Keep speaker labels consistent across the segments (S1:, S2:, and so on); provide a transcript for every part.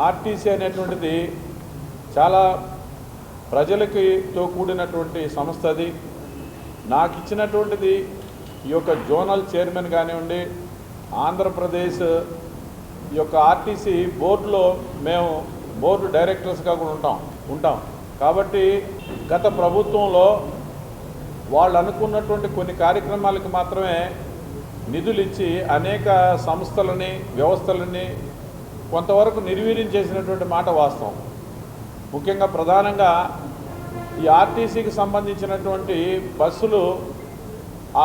S1: RTC అనేటువంటిది చాలా ప్రజలకితో కూడినటువంటి సంస్థ. అది నాకు ఇచ్చినటువంటిది ఈ యొక్క జోనల్ చైర్మన్ కానివ్వండి, ఆంధ్రప్రదేశ్ ఈ యొక్క ఆర్టీసీ బోర్డులో మేము బోర్డు డైరెక్టర్స్గా కూడా ఉంటాం కాబట్టి గత ప్రభుత్వంలో వాళ్ళు అనుకున్నటువంటి కొన్ని కార్యక్రమాలకు మాత్రమే నిధులు ఇచ్చి అనేక సంస్థలని వ్యవస్థలని కొంతవరకు నిర్వీర్యం చేసినటువంటి మాట వాస్తవం. ముఖ్యంగా ప్రధానంగా ఈ ఆర్టీసీకి సంబంధించినటువంటి బస్సులు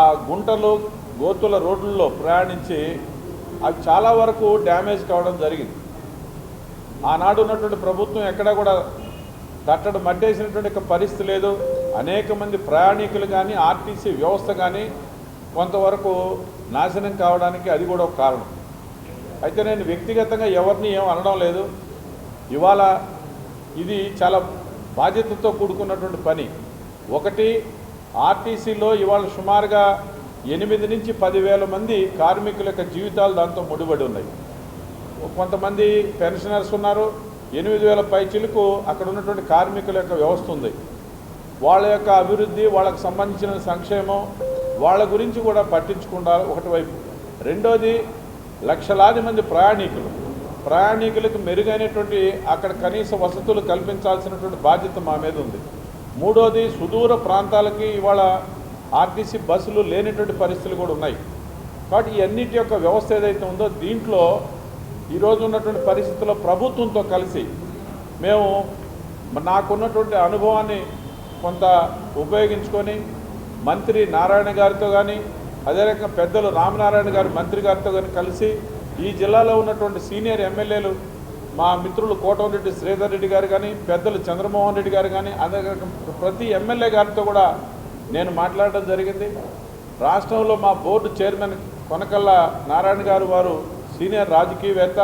S1: ఆ గుంటలు గోతుల రోడ్లలో ప్రయాణించి అవి చాలా వరకు డ్యామేజ్ కావడం జరిగింది. ఆనాడు ఉన్నటువంటి ప్రభుత్వం ఎక్కడా కూడా తట్టడు మట్టేసినటువంటి పరిస్థితి లేదు. అనేక మంది ప్రయాణికులు కానీ ఆర్టీసీ వ్యవస్థ కానీ కొంతవరకు నాశనం కావడానికి అది కూడా ఒక కారణం. అయితే నేను వ్యక్తిగతంగా ఎవరిని ఏం అనడం లేదు. ఇవాళ ఇది చాలా బాధ్యతతో కూడుకున్నటువంటి పని. ఒకటి, ఆర్టీసీలో ఇవాళ సుమారుగా 8 నుంచి 10,000 మంది కార్మికుల యొక్క జీవితాలు దాంతో ముడిపడి ఉన్నాయి. కొంతమంది పెన్షనర్స్ ఉన్నారు. 8,000 పైచిలకు అక్కడ ఉన్నటువంటి కార్మికుల యొక్క వ్యవస్థ ఉంది. వాళ్ళ యొక్క అభివృద్ధి, వాళ్ళకు సంబంధించిన సంక్షేమం, వాళ్ళ గురించి కూడా పట్టించుకుంటారు ఒకటివైపు. రెండోది, లక్షలాది మంది ప్రయాణికులకు మెరుగైనటువంటి అక్కడ కనీస వసతులు కల్పించాల్సినటువంటి బాధ్యత మా మీద ఉంది. మూడోది, సుదూర ప్రాంతాలకి ఇవాళ ఆర్టీసీ బస్సులు లేనటువంటి పరిస్థితులు కూడా ఉన్నాయి. కాబట్టి ఈ అన్నిటి యొక్క వ్యవస్థ ఏదైతే ఉందో దీంట్లో ఈరోజు ఉన్నటువంటి పరిస్థితుల్లో ప్రభుత్వంతో కలిసి మేము నాకున్నటువంటి అనుభవాన్ని కొంత ఉపయోగించుకొని మంత్రి నారాయణ గారితో కానీ, అదే రకంగా పెద్దలు రామనారాయణ గారు మంత్రి గారితో కానీ కలిసి ఈ జిల్లాలో ఉన్నటువంటి సీనియర్ ఎమ్మెల్యేలు మా మిత్రులు కోటమిరెడ్డి శ్రీధర్ రెడ్డి గారు కానీ, పెద్దలు చంద్రమోహన్ రెడ్డి గారు కానీ, అదే ప్రతి ఎమ్మెల్యే గారితో కూడా నేను మాట్లాడడం జరిగింది. రాష్ట్రంలో మా బోర్డు చైర్మన్ కొనకళ్ళ నారాయణ గారు వారు సీనియర్ రాజకీయవేత్త,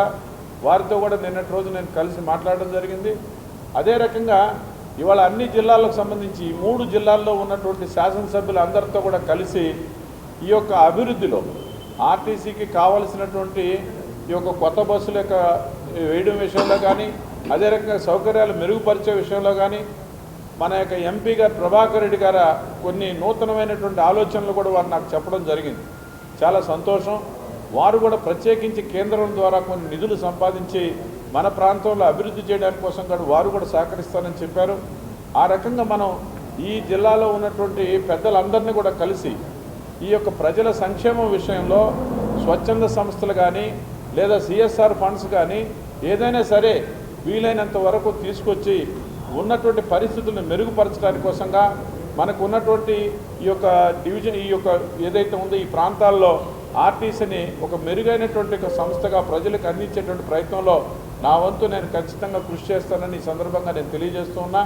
S1: వారితో కూడా నిన్నటి రోజు నేను కలిసి మాట్లాడడం జరిగింది. అదే రకంగా ఇవాళ అన్ని జిల్లాలకు సంబంధించి 3 జిల్లాల్లో ఉన్నటువంటి శాసనసభ్యులు అందరితో కూడా కలిసి ఈ యొక్క అభివృద్ధిలో ఆర్టీసీకి కావలసినటువంటి ఈ యొక్క కొత్త బస్సుల యొక్క వేయడం విషయంలో కానీ, అదే రకంగా సౌకర్యాలు మెరుగుపరిచే విషయంలో కానీ మన యొక్క ఎంపీ గారు ప్రభాకర్ రెడ్డి గారు కొన్ని నూతనమైనటువంటి ఆలోచనలు కూడా వారు నాకు చెప్పడం జరిగింది. చాలా సంతోషం. వారు కూడా ప్రత్యేకించి కేంద్రం ద్వారా కొన్ని నిధులు సంపాదించి మన ప్రాంతంలో అభివృద్ధి చేయడానికి కోసం కూడా వారు కూడా సహకరిస్తారని చెప్పారు. ఆ రకంగా మనం ఈ జిల్లాలో ఉన్నటువంటి పెద్దలందరినీ కూడా కలిసి ఈ యొక్క ప్రజల సంక్షేమం విషయంలో స్వచ్ఛంద సంస్థలు కానీ లేదా సిఎస్ఆర్ ఫండ్స్ కానీ ఏదైనా సరే వీలైనంత వరకు తీసుకొచ్చి ఉన్నటువంటి పరిస్థితులను మెరుగుపరచడానికి కోసంగా మనకు ఉన్నటువంటి ఈ యొక్క డివిజన్ ఈ యొక్క ఏదైతే ఉందో ఈ ప్రాంతాల్లో ఆర్టీసీని ఒక మెరుగైనటువంటి ఒక సంస్థగా ప్రజలకు అందించేటువంటి ప్రయత్నంలో నా వంతు నేను ఖచ్చితంగా కృషి చేస్తానని ఈ సందర్భంగా నేను తెలియజేస్తూ ఉన్నా.